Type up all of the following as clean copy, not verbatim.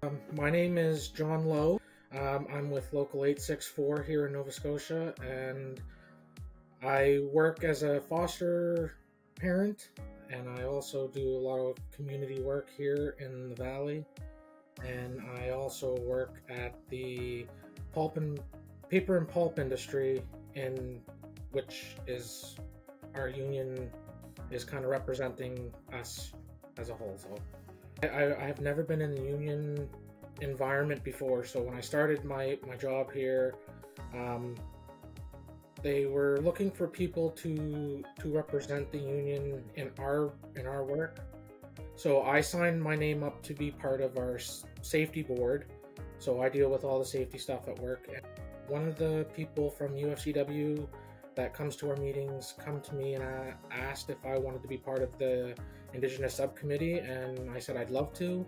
My name is John Lowe. I'm with Local 864 here in Nova Scotia, and I work as a foster parent, and I also do a lot of community work here in the Valley, and I also work at the paper and pulp industry, in which is our union is kind of representing us as a whole. So I have never been in the union environment before, so when I started my job here, they were looking for people to represent the union in our work. So I signed my name up to be part of our safety board. So I deal with all the safety stuff at work. And one of the people from UFCW that comes to our meetings come to me and asked if I wanted to be part of the Indigenous Subcommittee, and I said I'd love to.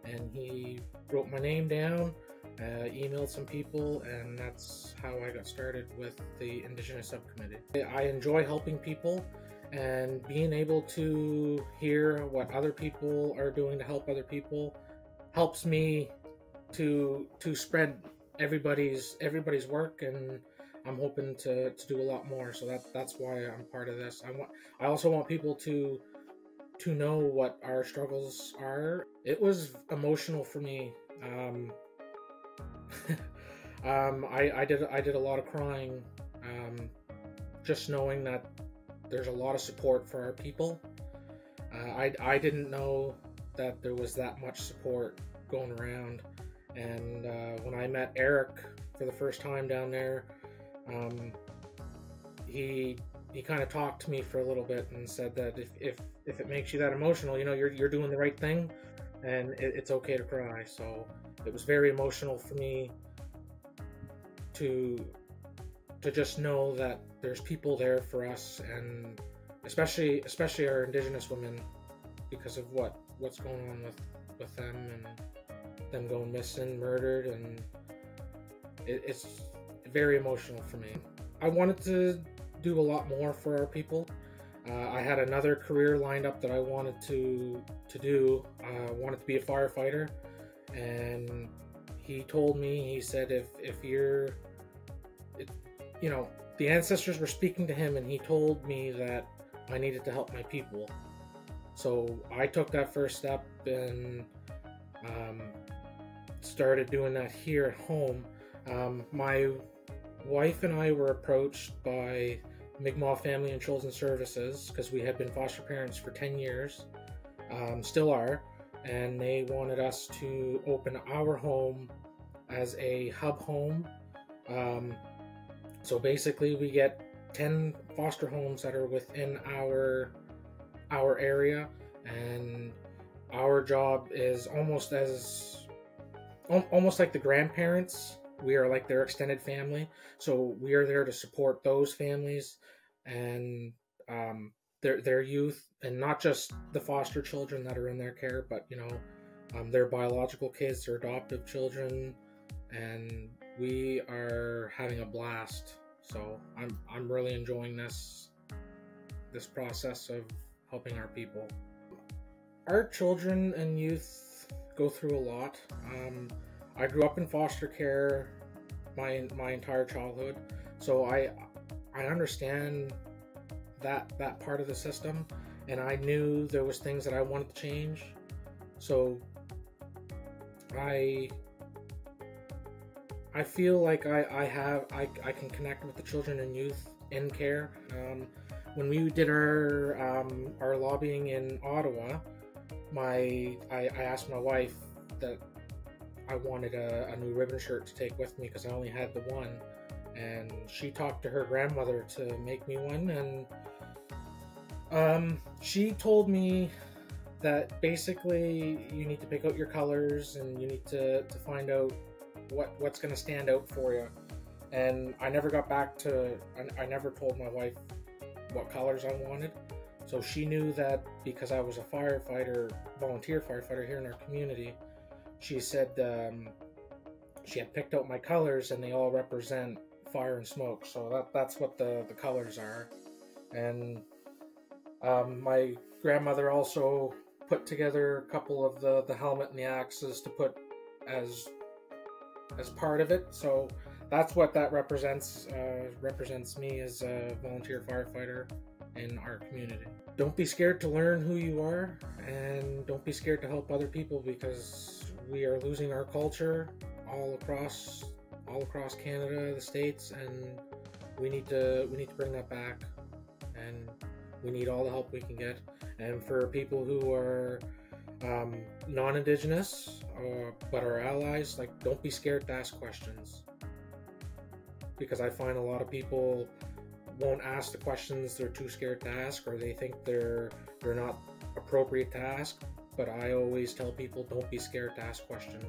And he wrote my name down, emailed some people, and that's how I got started with the Indigenous Subcommittee. I enjoy helping people, and being able to hear what other people are doing to help other people helps me to spread everybody's work, and I'm hoping to do a lot more. So that's why I'm part of this. I also want people to know what our struggles are. It was emotional for me. I did a lot of crying, just knowing that there's a lot of support for our people. I didn't know that there was that much support going around, and when I met Eric for the first time down there, he kind of talked to me for a little bit and said that if it makes you that emotional, you know, you're doing the right thing, and it's okay to cry. So it was very emotional for me to just know that there's people there for us, and especially our Indigenous women, because of what's going on with them, and them going missing, murdered, and it's very emotional for me. I wanted to do a lot more for our people. I had another career lined up that I wanted to do. I wanted to be a firefighter, and he told me, he said, if you're, you know, the ancestors were speaking to him, and he told me that I needed to help my people. So I took that first step and started doing that here at home. My wife and I were approached by Mi'kmaq Family and Children's Services, because we had been foster parents for 10 years, still are, and they wanted us to open our home as a hub home. So basically we get 10 foster homes that are within our area, and our job is almost like the grandparents. We are like their extended family, so we are there to support those families and their youth, and not just the foster children that are in their care, but you know, their biological kids, their adoptive children, and we are having a blast. So I'm really enjoying this process of helping our people. Our children and youth go through a lot. I grew up in foster care my entire childhood, so I understand that part of the system, and I knew there was things that I wanted to change. So I feel like I can connect with the children and youth in care. When we did our lobbying in Ottawa, I asked my wife that I wanted a new ribbon shirt to take with me, because I only had the one, and she talked to her grandmother to make me one, and she told me that basically you need to pick out your colors, and you need to find out what's going to stand out for you. And I never got back to, I never told my wife what colors I wanted. So she knew that because I was a firefighter, volunteer firefighter here in our community, she said she had picked out my colors, and they all represent fire and smoke. So that's what the colors are. And my grandmother also put together a couple of the helmet and the axes to put as part of it. So that's what that represents me as a volunteer firefighter in our community. Don't be scared to learn who you are, and don't be scared to help other people, because we are losing our culture all across Canada, the States, and we need to bring that back, and we need all the help we can get. And for people who are non-Indigenous but are allies, like, don't be scared to ask questions, because I find a lot of people won't ask the questions they're too scared to ask, or they think they're not appropriate to ask. But I always tell people, don't be scared to ask questions.